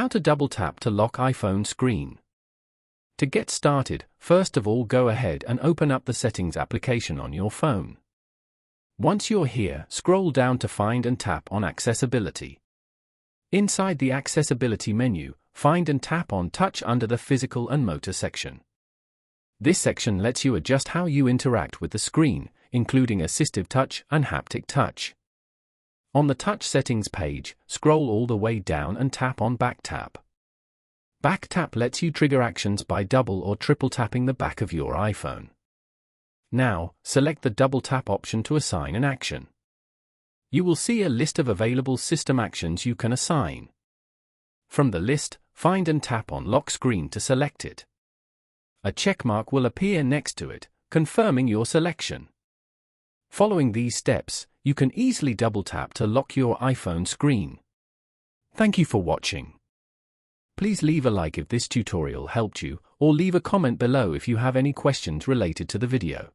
How to double tap to lock iPhone screen. To get started, first of all go ahead and open up the Settings application on your phone. Once you're here, scroll down to find and tap on Accessibility. Inside the Accessibility menu, find and tap on Touch under the Physical and Motor section. This section lets you adjust how you interact with the screen, including AssistiveTouch and Haptic Touch. On the Touch Settings page, scroll all the way down and tap on Back Tap. Back Tap lets you trigger actions by double or triple tapping the back of your iPhone. Now, select the double tap option to assign an action. You will see a list of available system actions you can assign. From the list, find and tap on Lock Screen to select it. A checkmark will appear next to it, confirming your selection. Following these steps, you can easily double tap to lock your iPhone screen. Thank you for watching. Please leave a like if this tutorial helped you, or leave a comment below if you have any questions related to the video.